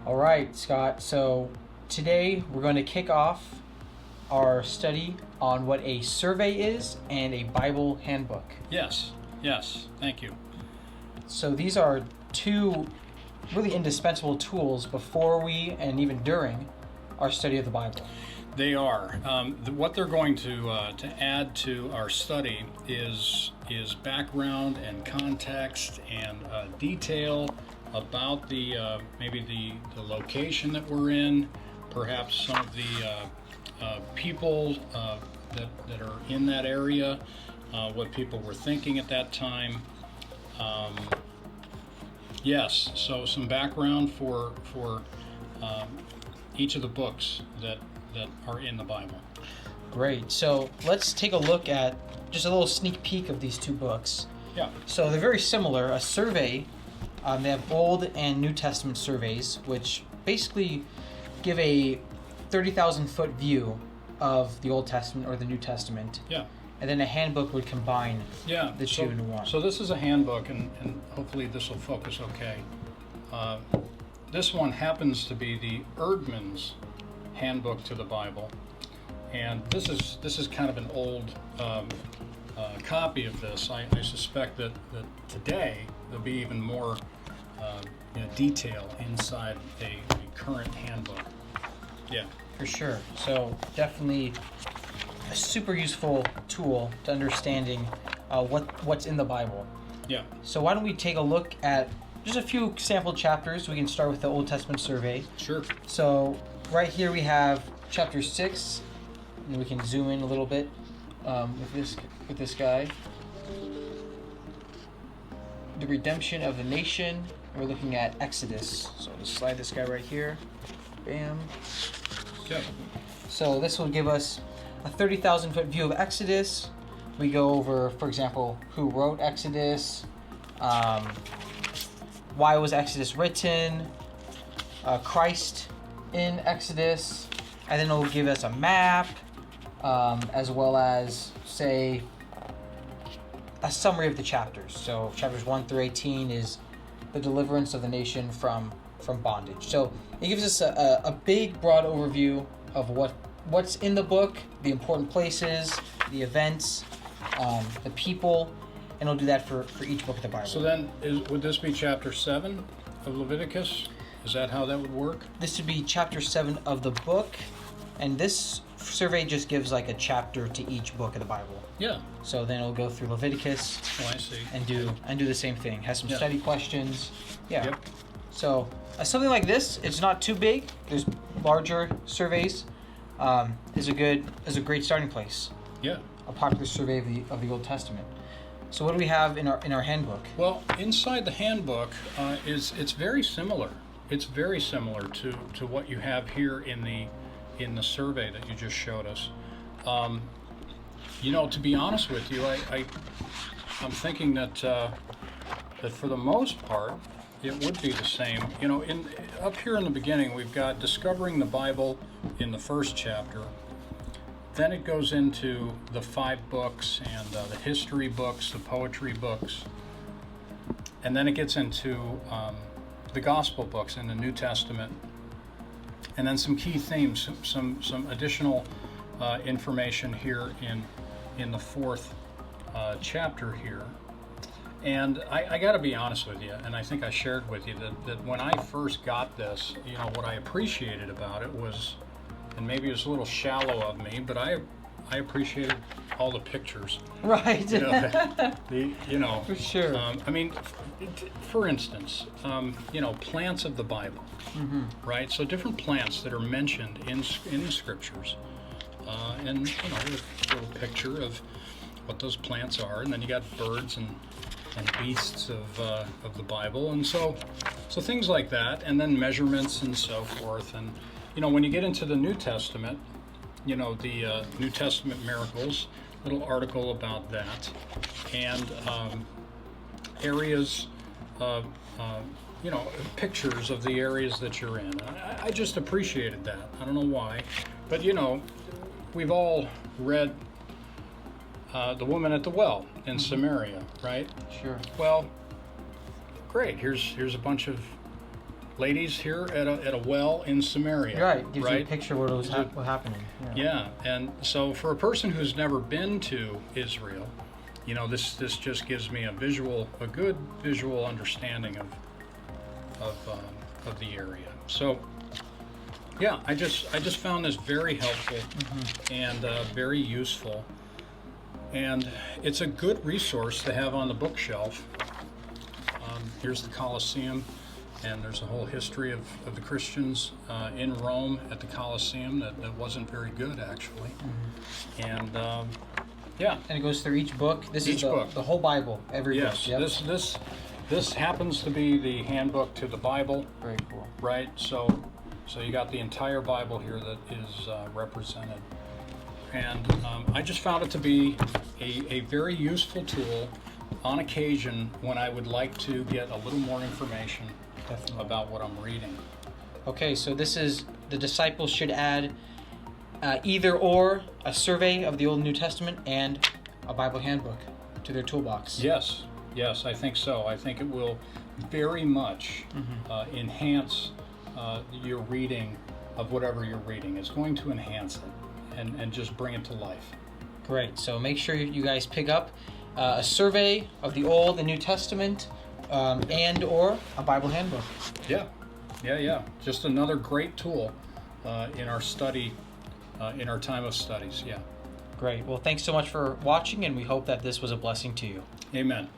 All right, Scott. So today we're going to kick off our study on what a survey is and a Bible handbook. Yes, thank you. So these are two really indispensable tools before we and even during our study of the Bible. They are. What they're going to add to our study is background and context and detail about the maybe the location that we're in, perhaps some of the people that are in that area, what people were thinking at that time. Yes, so some background for each of the books that are in the Bible. Great. So let's take a look at just a little sneak peek of these two books. Yeah. So they're very similar. A survey, they have Old and New Testament surveys, which basically give a 30,000 foot view of the Old Testament or the New Testament. Yeah. And then a handbook would combine the two into one. So this is a handbook, and hopefully this will focus okay. This one happens to be the Erdman's Handbook to the Bible, and this is kind of an old copy of this. I suspect that today there'll be even more detail inside a current handbook. Yeah, for sure. So definitely a super useful tool to understanding what's in the Bible. Yeah. So why don't we take a look at just a few sample chapters. We can start with the Old Testament survey. Sure. So right here we have chapter 6, and we can zoom in a little bit with this guy. The redemption of the nation. We're looking at Exodus. So let's slide this guy right here. Bam. Okay. So this will give us a 30,000 foot view of Exodus. We go over, for example, who wrote Exodus, why was Exodus written, Christ in Exodus, and then it'll give us a map, as well as, say, a summary of the chapters. So chapters 1 through 18 is the deliverance of the nation from bondage. So it gives us a big, broad overview of what's in the book, the important places, the events, the people, and it'll do that for each book of the Bible. So then, would this be chapter 7 of Leviticus? Is that how that would work? This would be chapter 7 of the book, and this survey just gives like a chapter to each book of the Bible. Yeah. So then it'll go through Leviticus. Oh, I see. And do the same thing. Has some Yeah. study questions. Yeah. Yep. So something like this, it's not too big. There's larger surveys. Is a great starting place. Yeah. A popular survey of the Old Testament. So what do we have in our handbook? Well, inside the handbook it's very similar. It's very similar to what you have here in the survey that you just showed us. To be honest with you, I'm thinking that for the most part it would be the same. Up here in the beginning we've got discovering the Bible in the first chapter. Then it goes into the 5 books and the history books, the poetry books, and then it gets into the gospel books in the New Testament, and then some key themes, some additional information here in the 4th chapter here. And I got to be honest with you, and I think I shared with you that when I first got this, what I appreciated about it was, and maybe it was a little shallow of me, but I appreciated all the pictures. Right. For sure. For instance, plants of the Bible, Mm-hmm. right? So different plants that are mentioned in the scriptures, and with a little picture of what those plants are, and then you got birds and beasts of the Bible, and so things like that, and then measurements and so forth. And when you get into the New Testament, the New Testament miracles, little article about that, and areas, pictures of the areas that you're in. I just appreciated that. I don't know why, but we've all read the woman at the well in Samaria, right? Sure. Well, great. Here's a bunch of ladies here at a well in Samaria. Right. Gives you a right? picture of what was happening. Yeah, and so for a person who's never been to Israel, you know, this just gives me a good visual understanding of the area. So, yeah, I just found this very helpful and very useful, and it's a good resource to have on the bookshelf. Here's the Colosseum, and there's a whole history of the Christians in Rome at the Colosseum that wasn't very good, actually. And yeah. And it goes through each book. This is the whole Bible, every book. Yes, this happens to be the handbook to the Bible. Very cool. Right, so you got the entire Bible here that is represented. And I just found it to be a very useful tool on occasion when I would like to get a little more information about what I'm reading. Okay, so this is the disciples should add either or a survey of the Old and New Testament and a Bible handbook to their toolbox. Yes, I think so. I think it will very much enhance your reading of whatever you're reading. It's going to enhance it and just bring it to life. Great. So make sure you guys pick up a survey of the Old and New Testament and or a Bible handbook. Yeah. Just another great tool in our study, in our time of studies. Yeah. Great. Well, thanks so much for watching, and we hope that this was a blessing to you. Amen.